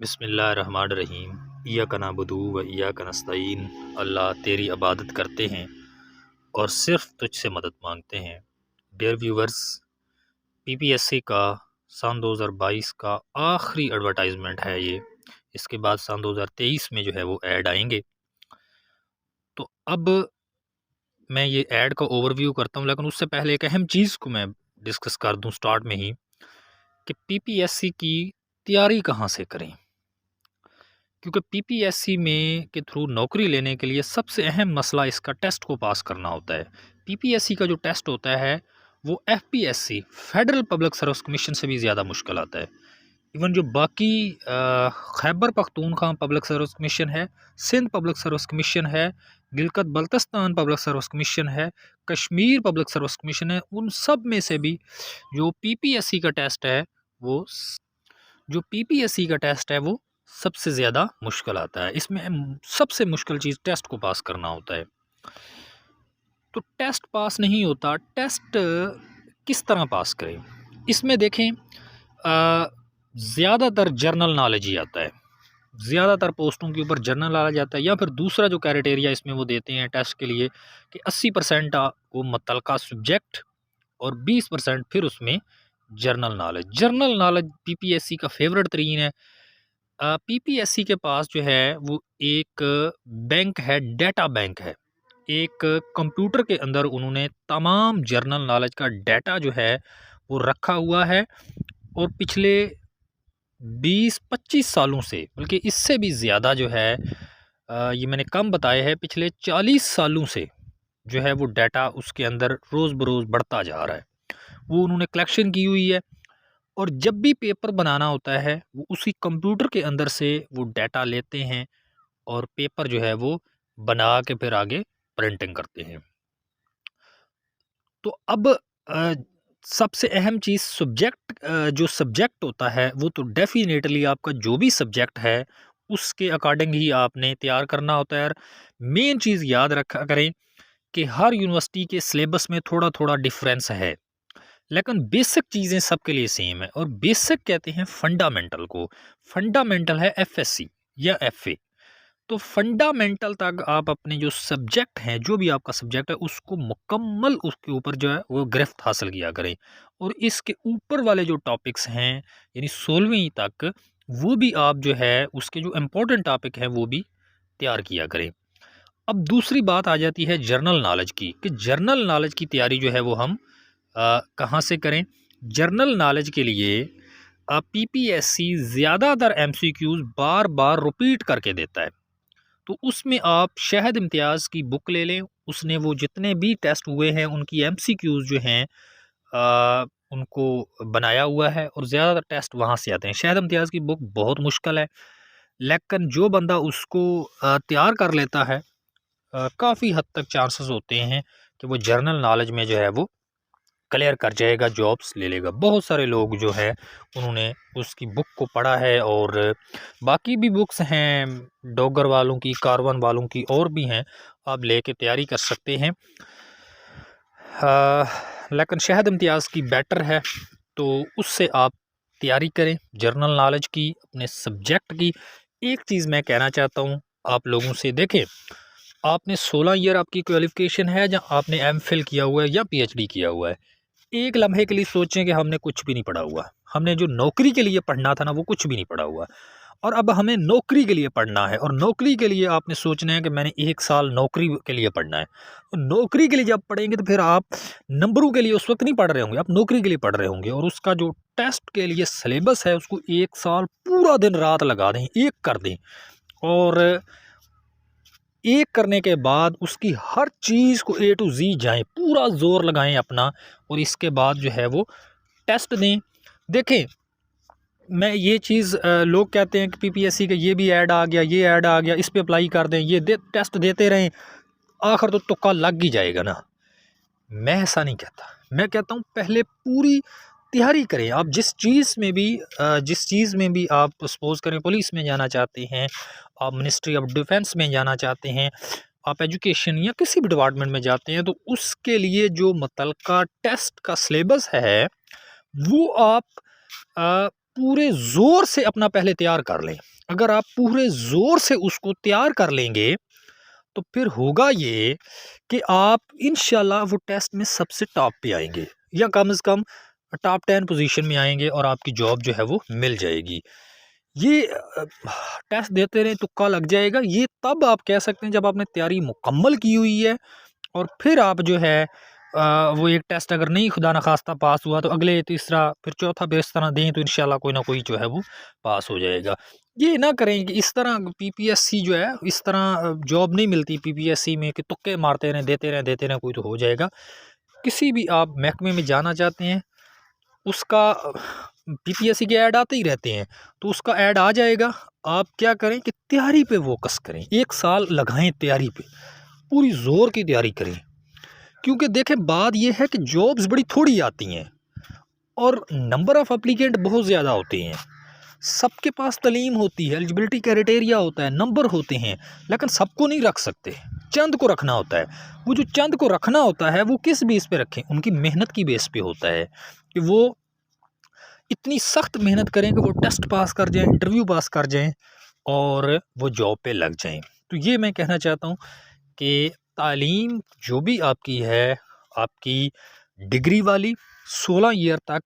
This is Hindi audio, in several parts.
बिस्मिल्लाहिर्रहमानिर्रहीम। इय्याका नअबुदु व इय्याका नस्तईन। अल्लाह तेरी इबादत करते हैं और सिर्फ तुझसे मदद मांगते हैं। डियर व्यूवर्स, पीपीएससी का सन 2022 का आखिरी एडवर्टाइजमेंट है ये। इसके बाद सन 2023 में जो है वो ऐड आएंगे। तो अब मैं ये ऐड का ओवरव्यू करता हूँ, लेकिन उससे पहले एक अहम चीज़ को मैं डिस्कस कर दूँ स्टार्ट में ही कि पीपीएससी की तैयारी कहाँ से करें। क्योंकि पीपीएससी में के थ्रू नौकरी लेने के लिए सबसे अहम मसला इसका टेस्ट को पास करना होता है। पीपीएससी का जो टेस्ट होता है वो FPSC federal public service commission से भी ज़्यादा मुश्किल आता है। इवन जो बाकी Khyber Pakhtunkhwa public service commission है, सिंध पब्लिक सर्विस कमीशन है, Gilgit Baltistan public service commission है, कश्मीर पब्लिक सर्विस कमीशन है, उन सब में से भी जो पीपीएससी का टेस्ट है वो सबसे ज़्यादा मुश्किल आता है। इसमें सबसे मुश्किल चीज़ टेस्ट को पास करना होता है। तो टेस्ट पास नहीं होता, टेस्ट किस तरह पास करें? इसमें देखें, ज़्यादातर जर्नल नॉलेज ही आता है। ज़्यादातर पोस्टों के ऊपर जर्नल नॉलेज आता है, या फिर दूसरा जो क्राइटेरिया इसमें वो देते हैं टेस्ट के लिए कि 80% को मुतल्लिका सब्जेक्ट और 20% फिर उसमें जर्नल नॉलेज पीपीएससी का फेवरेट तरीन है। पीपीएससी के पास जो है वो एक बैंक है, डेटा बैंक है। एक कंप्यूटर के अंदर उन्होंने तमाम जर्नल नॉलेज का डेटा जो है वो रखा हुआ है, और पिछले 20-25 सालों से, बल्कि इससे भी ज़्यादा जो है, ये मैंने कम बताया है, पिछले 40 सालों से जो है वो डाटा उसके अंदर रोज़ बरोज़ बढ़ता जा रहा है। वो उन्होंने कलेक्शन की हुई है, और जब भी पेपर बनाना होता है वो उसी कंप्यूटर के अंदर से वो डाटा लेते हैं और पेपर जो है वो बना के फिर आगे प्रिंटिंग करते हैं। तो अब सबसे अहम चीज़ सब्जेक्ट, जो सब्जेक्ट होता है वो तो डेफिनेटली आपका जो भी सब्जेक्ट है उसके अकॉर्डिंग ही आपने तैयार करना होता है। मेन चीज़ याद रखा करें कि हर यूनिवर्सिटी के सिलेबस में थोड़ा थोड़ा डिफरेंस है, लेकिन बेसिक चीज़ें सबके लिए सेम है। और बेसिक कहते हैं फंडामेंटल को। फंडामेंटल है एफएससी या एफए। तो फंडामेंटल तक आप अपने जो सब्जेक्ट हैं, जो भी आपका सब्जेक्ट है, उसको मुकम्मल उसके ऊपर जो है वो गिरफ्त हासिल किया करें। और इसके ऊपर वाले जो टॉपिक्स हैं यानी 16वीं तक, वो भी आप जो है उसके जो इम्पोर्टेंट टॉपिक हैं वो भी तैयार किया करें। अब दूसरी बात आ जाती है जर्नल नॉलेज की, कि जर्नल नॉलेज की तैयारी जो है वो हम कहाँ से करें। जर्नल नॉलेज के लिए पीपीएससी ज़्यादातर एमसीक्यूज़ बार बार रिपीट करके देता है। तो उसमें आप शहद इम्तियाज़ की बुक ले लें, उसने वो जितने भी टेस्ट हुए हैं उनकी एमसीक्यूज़ जो हैं उनको बनाया हुआ है, और ज़्यादातर टेस्ट वहाँ से आते हैं। शहद इम्तियाज़ की बुक बहुत मुश्किल है, लेकिन जो बंदा उसको तैयार कर लेता है, काफ़ी हद तक चांसेस होते हैं कि वो जर्नल नॉलेज में जो है वो क्लियर कर जाएगा, जॉब्स ले लेगा। बहुत सारे लोग जो है उन्होंने उसकी बुक को पढ़ा है, और बाकी भी बुक्स हैं डॉगर वालों की, कारवन वालों की, और भी हैं, आप लेके तैयारी कर सकते हैं। लेकिन शहद इम्तियाज़ की बेटर है, तो उससे आप तैयारी करें जर्नल नॉलेज की, अपने सब्जेक्ट की। एक चीज़ मैं कहना चाहता हूँ आप लोगों से, देखें, आपने 16 ईयर आपकी क्वालिफ़िकेशन है, या आपने एमफिल किया हुआ है या पीएचडी किया हुआ है। एक लम्हे के लिए सोचें कि हमने कुछ भी नहीं पढ़ा हुआ, हमने जो नौकरी के लिए पढ़ना था ना वो कुछ भी नहीं पढ़ा हुआ, और अब हमें नौकरी के लिए पढ़ना है। और नौकरी के लिए आपने सोचना है कि मैंने 1 साल नौकरी के लिए पढ़ना है। तो नौकरी के लिए जब पढ़ेंगे तो फिर आप नंबरों के लिए उस वक्त नहीं पढ़ रहे होंगे, आप नौकरी के लिए पढ़ रहे होंगे। और उसका जो टेस्ट के लिए सिलेबस है उसको 1 साल पूरा दिन रात लगा दें, एक कर दें, और एक करने के बाद उसकी हर चीज़ को ए टू जी जाएं, पूरा जोर लगाएं अपना, और इसके बाद जो है वो टेस्ट दें। देखें, मैं ये चीज़, लोग कहते हैं कि पीपीएससी का ये भी ऐड आ गया, ये ऐड आ गया, इस पे अप्लाई कर दें, टेस्ट देते रहें, आखिर तो तुक्का लग ही जाएगा ना। मैं ऐसा नहीं कहता, मैं कहता हूँ पहले पूरी तैयारी करें। आप जिस चीज़ में भी आप सपोज करें पुलिस में जाना चाहते हैं, आप मिनिस्ट्री ऑफ डिफेंस में जाना चाहते हैं, आप एजुकेशन या किसी भी डिपार्टमेंट में जाते हैं, तो उसके लिए जो मुतल्लिका टेस्ट का सिलेबस है वो आप पूरे ज़ोर से अपना पहले तैयार कर लें। अगर आप पूरे ज़ोर से उसको तैयार कर लेंगे तो फिर होगा ये कि आप इंशाल्लाह वो टेस्ट में सबसे टॉप पे आएंगे, या कम से कम टॉप 10 पोजीशन में आएंगे और आपकी जॉब जो है वो मिल जाएगी। ये टेस्ट देते रहें तुक्का लग जाएगा, ये तब आप कह सकते हैं जब आपने तैयारी मुकम्मल की हुई है। और फिर आप जो है वो एक टेस्ट अगर नहीं खुदा न खास्ता पास हुआ तो अगले तीसरा फिर चौथा भी इस तरह दें तो इंशाल्लाह कोई ना कोई जो है वो पास हो जाएगा। ये ना करें कि इस तरह पीपीएससी जो है इस तरह जॉब नहीं मिलती पीपीएससी में कि तुक्के मारते रहें देते रहें कोई तो हो जाएगा। किसी भी आप महकमे में जाना चाहते हैं उसका पीपीएससी के ऐड आते ही रहते हैं, तो उसका ऐड आ जाएगा। आप क्या करें कि तैयारी पे फोकस करें, 1 साल लगाएं तैयारी पे, पूरी ज़ोर की तैयारी करें। क्योंकि देखें बात यह है कि जॉब्स बड़ी थोड़ी आती हैं और नंबर ऑफ़ एप्लीकेंट बहुत ज़्यादा होते हैं। सबके पास तलीम होती है, एलिजिबिलिटी क्राइटेरिया होता है, नंबर होते हैं, लेकिन सबको नहीं रख सकते, चंद को रखना होता है। वो जो चंद को रखना होता है वो किस बेस पे रखें, उनकी मेहनत की बेस पे होता है कि वो इतनी सख्त मेहनत करें कि वो टेस्ट पास कर जाएं, इंटरव्यू पास कर जाएं और वो जॉब पे लग जाएं। तो ये मैं कहना चाहता हूँ कि तालीम जो भी आपकी है, आपकी डिग्री वाली 16 ईयर तक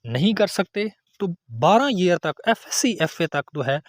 नहीं कर सकते तो 12 ईयर तक एफएससी एफए तक जो है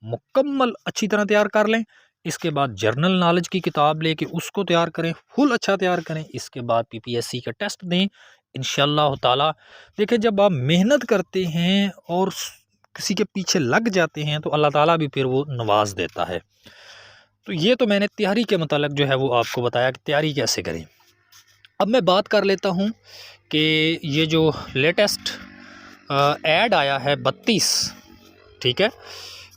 मुकम्मल अच्छी तरह तैयार कर लें। इसके बाद जर्नल नॉलेज की किताब लेके उसको तैयार करें, फुल अच्छा तैयार करें। इसके बाद पीपीएससी का टेस्ट दें इंशाल्लाह ताला। देखें जब आप मेहनत करते हैं और किसी के पीछे लग जाते हैं तो अल्लाह ताला भी फिर वो नवाज देता है। तो ये तो मैंने तैयारी के मतलब जो है वो आपको बताया कि तैयारी कैसे करें। अब मैं बात कर लेता हूँ कि ये जो लेटेस्ट ऐड आया है 32, ठीक है,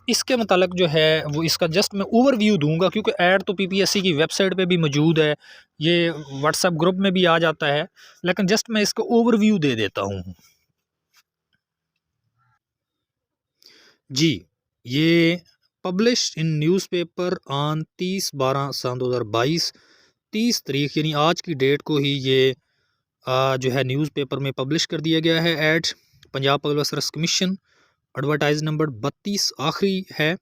इसके मतलब जो है वो इसका जस्ट मैं ओवरव्यू दूंगा क्योंकि ऐड तो पीपीएससी की वेबसाइट पे भी मौजूद है, ये व्हाट्सएप ग्रुप में भी आ जाता है, लेकिन जस्ट मैं इसका ओवरव्यू दे देता हूँ जी। ये पब्लिश इन न्यूज़पेपर ऑन 30/12/2022, 30 तारीख यानी आज की डेट को ही ये जो है न्यूज़पेपर में पब्लिश कर दिया गया है ad. Punjab public service commission advertise number 32 आखिरी है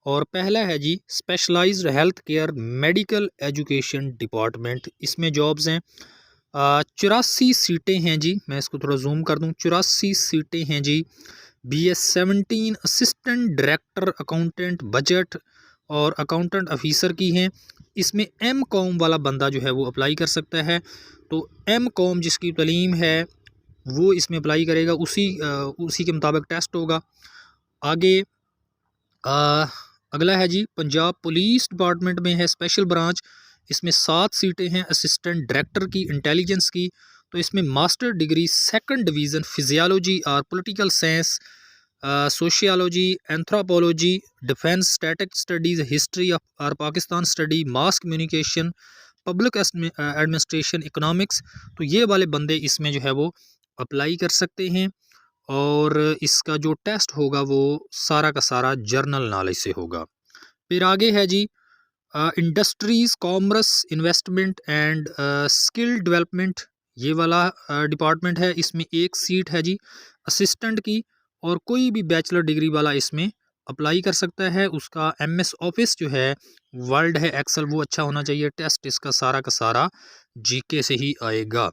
और पहला है जी specialized health care medical education department. इसमें जॉब्स हैं 84 सीटें हैं जी। मैं इसको थोड़ा जूम कर दूं, 84 सीटें हैं जी। BS17 assistant director accountant budget और अकाउंटेंट ऑफिसर की हैं। इसमें M.Com वाला बंदा जो है वो अप्लाई कर सकता है। तो M.Com जिसकी तालीम है वो इसमें अप्लाई करेगा, उसी के मुताबिक टेस्ट होगा। आगे अगला है जी पंजाब पुलिस डिपार्टमेंट में है स्पेशल ब्रांच। इसमें 7 सीटें हैं असिस्टेंट डायरेक्टर की इंटेलिजेंस की। तो इसमें master degree 2nd division physiology और political science, sociology, anthropology, defence static studies, history of और Pakistan study, mass communication, public administration, economics. तो ये वाले बंदे इसमें जो है वो अप्लाई कर सकते हैं और इसका जो टेस्ट होगा वो सारा का सारा जर्नल नॉलेज से होगा। फिर आगे है जी industries, commerce, investment and skill development, ये वाला डिपार्टमेंट है। इसमें 1 सीट है जी असिस्टेंट की और कोई भी बैचलर डिग्री वाला इसमें अप्लाई कर सकता है। उसका MS ऑफिस जो है, वर्ड है, एक्सेल वो अच्छा होना चाहिए। टेस्ट इसका सारा का सारा GK से ही आएगा।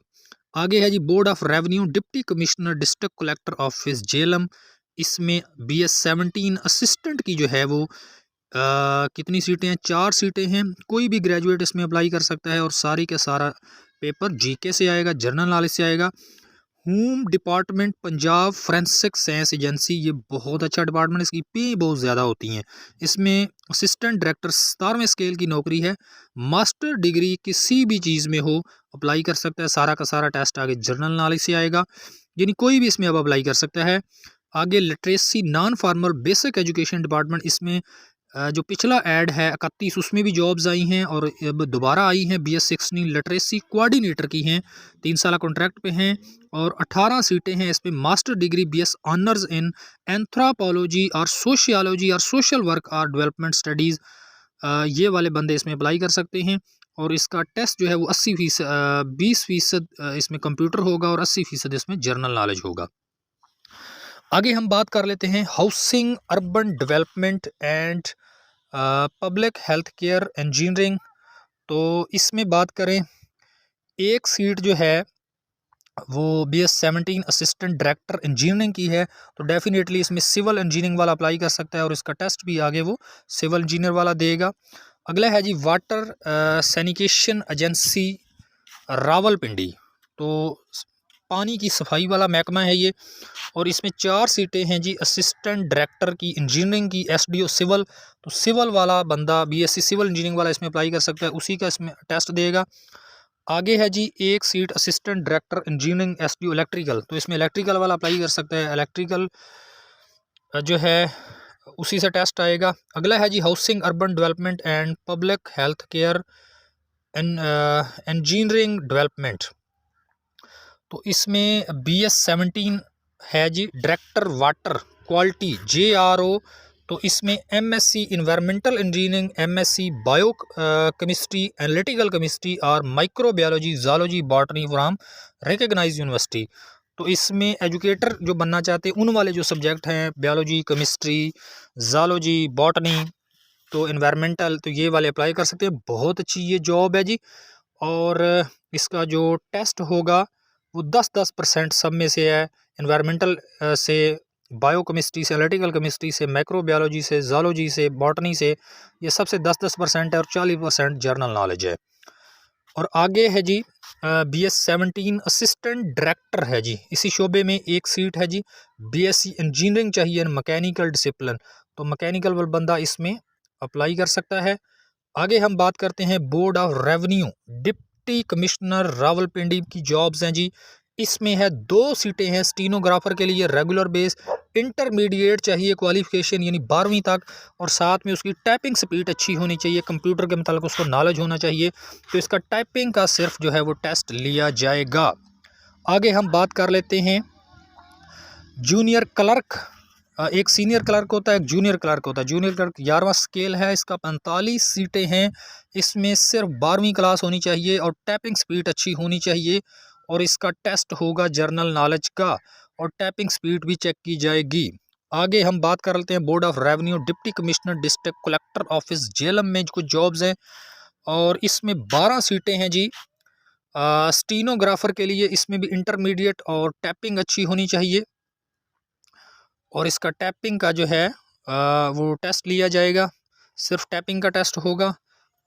आगे है जी board of revenue deputy commissioner district collector office Jhelum. इसमें BS17 असिस्टेंट की जो है वो कितनी सीटें हैं, 4 सीटें हैं। कोई भी ग्रेजुएट इसमें अप्लाई कर सकता है और सारी का सारा पेपर GK से आएगा, जर्नल नॉलेज से आएगा। Home department Punjab forensic science agency, ये बहुत अच्छा डिपार्टमेंट, इसकी पे बहुत ज़्यादा होती हैं। इसमें असिस्टेंट डायरेक्टर 17वें स्केल की नौकरी है। मास्टर डिग्री किसी भी चीज़ में हो अप्लाई कर सकता है। सारा का सारा टेस्ट आगे जर्नल नॉलेज से आएगा, यानी कोई भी इसमें अब अप्लाई कर सकता है। आगे literacy non formal basic education department, इसमें जो पिछला ऐड है 31 उसमें भी जॉब्स आई हैं और अब दोबारा आई हैं। BS16 लिटरेसी कोऑर्डिनेटर की हैं, 3 साल कॉन्ट्रैक्ट पे हैं और 18 सीटें हैं। इस पर master degree BS honours in anthropology और सोशियोलॉजी और सोशल वर्क और डेवलपमेंट स्टडीज़, ये वाले बंदे इसमें अप्लाई कर सकते हैं। और इसका टेस्ट जो है वो 20% इसमें कंप्यूटर होगा और 80% इसमें जर्नल नॉलेज होगा। आगे हम बात कर लेते हैं housing, urban development and public health care engineering. तो इसमें बात करें, एक सीट जो है वो BS17 असिस्टेंट डायरेक्टर इंजीनियरिंग की है। तो डेफिनेटली इसमें सिविल इंजीनियरिंग वाला अप्लाई कर सकता है और इसका टेस्ट भी आगे वो सिविल इंजीनियर वाला देगा। अगला है जी वाटर सैनिटेशन एजेंसी रावलपिंडी। तो पानी की सफाई वाला महकमा है ये, और इसमें 4 सीटें हैं जी असिस्टेंट डायरेक्टर की इंजीनियरिंग की, SDO सिविल। तो सिविल वाला बंदा BSc सिविल इंजीनियरिंग वाला इसमें अप्लाई कर सकता है, उसी का इसमें टेस्ट देगा। आगे है जी एक seat assistant director engineering SDO electrical. तो इसमें इलेक्ट्रिकल वाला अप्लाई कर सकता है, इलेक्ट्रिकल जो है उसी से टेस्ट आएगा। अगला है जी housing, urban development and public health care engineering development. तो इसमें BS17 है जी डायरेक्टर वाटर क्वालिटी JRO। तो इसमें MSc environmental engineering, MSc bio chemistry, analytical chemistry और microbiology, zoology, botany from recognize university. तो इसमें एजुकेटर जो बनना चाहते हैं उन वाले जो सब्जेक्ट हैं बायोलॉजी, केमिस्ट्री, ज़ूलॉजी, बॉटनी, तो इन्वायरमेंटल, तो ये वाले अप्लाई कर सकते हैं। बहुत अच्छी ये जॉब है जी। और इसका जो टेस्ट होगा वो 10% सब में से है। इन्वायरमेंटल से, बायो केमिस्ट्री से, एनालिटिकल केमिस्ट्री से, माइक्रोबायोलॉजी से, ज़ूलॉजी से, बॉटनी से, ये सबसे 10% है और 40% जर्नल नॉलेज है। और आगे है जी BS17 असिस्टेंट डायरेक्टर है जी, इसी शोबे में एक सीट है जी। BSc इंजीनियरिंग चाहिए मैकेनिकल डिसिप्लिन, तो मैकेनिकल वाला बंदा इसमें अप्लाई कर सकता है। आगे हम बात करते हैं board of revenue deputy commissioner Rawalpindi की जॉब्स हैं जी। इसमें है 2 सीटें हैं स्टीनोग्राफर के लिए रेगुलर बेस, इंटरमीडिएट चाहिए क्वालिफिकेशन यानी 12वीं तक, और साथ में उसकी टाइपिंग स्पीड अच्छी होनी चाहिए, कंप्यूटर के मतलब उसको नॉलेज होना चाहिए। तो इसका टाइपिंग का सिर्फ जो है वो टेस्ट लिया जाएगा। आगे हम बात कर लेते हैं जूनियर क्लर्क। एक सीनियर क्लर्क होता है, एक जूनियर क्लर्क होता है। जूनियर क्लर्क 11वां स्केल है, इसका 45 सीटें हैं। इसमें सिर्फ 12वीं क्लास होनी चाहिए और टाइपिंग स्पीड अच्छी होनी चाहिए, और इसका टेस्ट होगा जर्नल नॉलेज का, और टाइपिंग स्पीड भी चेक की जाएगी। आगे हम बात कर लेते हैं board of revenue deputy commissioner district collector office Jhelum में कुछ जॉब्स हैं, और इसमें 12 सीटें हैं जी। स्टीनोग्राफर के लिए इसमें भी इंटरमीडिएट और टाइपिंग अच्छी होनी चाहिए, और इसका टैपिंग का जो है वो टेस्ट लिया जाएगा, सिर्फ टैपिंग का टेस्ट होगा।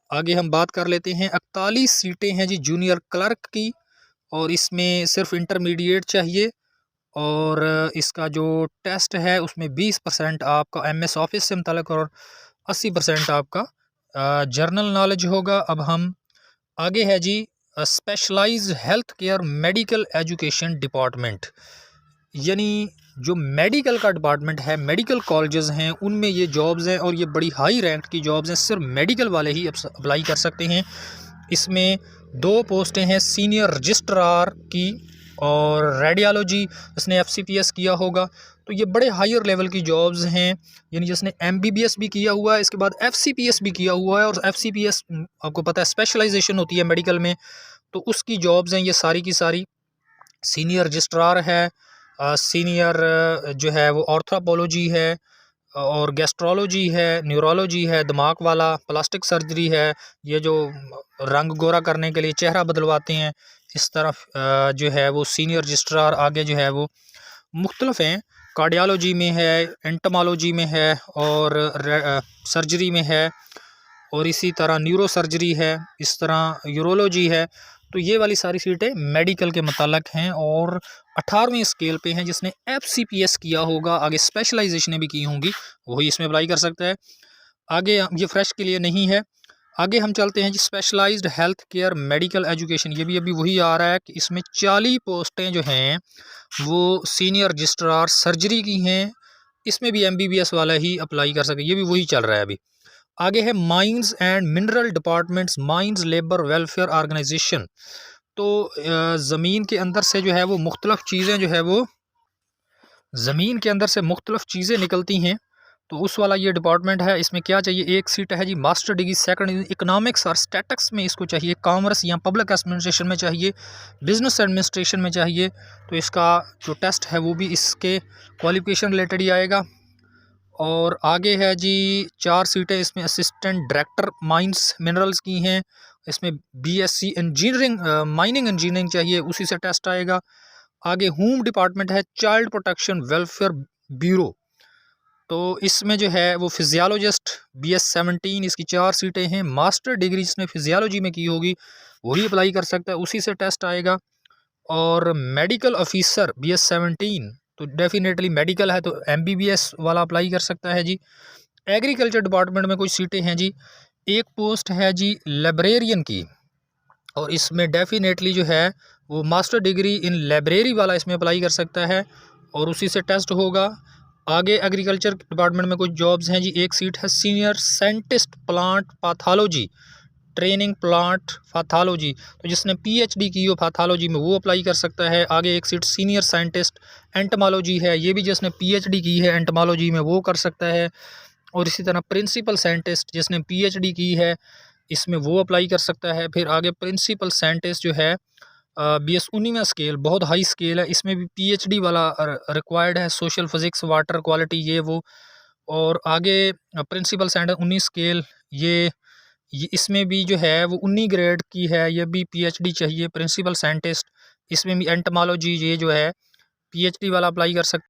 आगे हम बात कर लेते हैं 41 सीटें हैं जी जूनियर क्लर्क की, और इसमें सिर्फ इंटरमीडिएट चाहिए, और इसका जो टेस्ट है उसमें 20% आपका MS ऑफिस से मुतल्लिक और 80% आपका जर्नल नॉलेज होगा। अब हम आगे है जी specialized health care medical education department, यानी जो मेडिकल का डिपार्टमेंट है, मेडिकल कॉलेजेस हैं उनमें ये जॉब्स हैं, और ये बड़ी हाई रैंक की जॉब्स हैं, सिर्फ मेडिकल वाले ही अप्लाई कर सकते हैं। इसमें 2 पोस्टें हैं सीनियर रजिस्ट्रार की और रेडियोलॉजी, इसने FCPS किया होगा। तो ये बड़े हायर लेवल की जॉब्स हैं, यानी जिसने MBBS भी किया हुआ है, इसके बाद FCPS भी किया हुआ है, और FCPS आपको पता है स्पेशलाइजेशन होती है मेडिकल में, तो उसकी जॉब्स हैं ये सारी की सारी। सीनियर रजिस्ट्रार है, सीनियर जो है वो ऑर्थोपोलॉजी है, और गैस्ट्रोलॉजी है, न्यूरोलॉजी है, दिमाग वाला, प्लास्टिक सर्जरी है, ये जो रंग गोरा करने के लिए चेहरा बदलवाते हैं, इस तरफ जो है वो सीनियर रजिस्ट्रार आगे जो है वो मुख्तलिफ हैं। कार्डियोलॉजी में है, एंटोमोलॉजी में है, और सर्जरी में है, और इसी तरह न्यूरो सर्जरी है, इस तरह यूरोलॉजी है। तो ये वाली सारी सीटें मेडिकल के मुताल्लिक हैं, और 18वें स्केल पे हैं। जिसने FCPS किया होगा, आगे स्पेशलाइजेशन भी की होंगी, वही इसमें अप्लाई कर सकता है। आगे ये फ्रेश के लिए नहीं है। आगे हम चलते हैं जी specialized health care medical education, ये भी अभी वही आ रहा है कि इसमें 40 पोस्टें जो हैं वो सीनियर रजिस्ट्रार सर्जरी की हैं। इसमें भी MBBS वाला ही अप्लाई कर सके, ये भी वही चल रहा है अभी। आगे है mines and mineral departments, mines labour welfare organisation. तो ज़मीन के अंदर से जो है वो मुख्तलिफ चीज़ें जो है वो ज़मीन के अंदर से मुख्तलिफ चीज़ें निकलती हैं, तो उस वाला ये डिपार्टमेंट है। इसमें क्या चाहिए, एक सीट है जी मास्टर डिग्री सेकंड इकोनॉमिक्स और स्टैटिक्स में इसको चाहिए, कॉमर्स या पब्लिक एडमिनिस्ट्रेशन में चाहिए, बिजनेस एडमिनिस्ट्रेशन में चाहिए। तो इसका जो टेस्ट है वो भी इसके क्वालिफिकेशन रिलेटेड ही आएगा। और आगे है जी 4 सीटें इसमें असिस्टेंट डायरेक्टर माइंस मिनरल्स की हैं। इसमें बीएससी इंजीनियरिंग माइनिंग इंजीनियरिंग चाहिए, उसी से टेस्ट आएगा। आगे होम डिपार्टमेंट है चाइल्ड प्रोटेक्शन वेलफेयर ब्यूरो, तो इसमें जो है वो फिजियोलॉजिस्ट BS17 इसकी 4 सीटें हैं। मास्टर डिग्री जिसने फिजियोलॉजी में की होगी वही अप्लाई कर सकता है, उसी से टेस्ट आएगा। और मेडिकल ऑफिसर BS17 तो डेफिनेटली मेडिकल है तो MBBS वाला अप्लाई कर सकता है जी। एग्रीकल्चर डिपार्टमेंट में कुछ सीटें हैं जी, एक पोस्ट है जी लाइब्रेरियन की, और इसमें डेफिनेटली जो है वो मास्टर डिग्री इन लाइब्रेरी वाला इसमें अप्लाई कर सकता है और उसी से टेस्ट होगा। आगे एग्रीकल्चर डिपार्टमेंट में कुछ जॉब्स हैं जी, एक सीट है senior scientist plant pathology training plant pathology, तो जिसने PhD की हो पैथोलॉजी में वो अप्लाई कर सकता है। आगे एक सीट सीनियर साइंटिस्ट एंटोमोलॉजी है, ये भी जिसने PhD की है एंटोमोलॉजी में वो कर सकता है। और इसी तरह प्रिंसिपल साइंटिस्ट जिसने PhD की है इसमें वो अप्लाई कर सकता है। फिर आगे प्रिंसिपल साइंटिस्ट जो है BS19वां स्केल बहुत हाई स्केल है, इसमें भी PhD वाला रिक्वायर्ड है, सोशल फिज़िक्स वाटर क्वालिटी ये वो। और आगे प्रिंसिपल साइंटिस्ट 19 स्केल ये इसमें भी जो है वो 19 ग्रेड की है, ये भी PhD चाहिए। प्रिंसिपल साइंटिस्ट इसमें भी एंटोमोलॉजी ये जो है PhD वाला अप्लाई कर सकता है।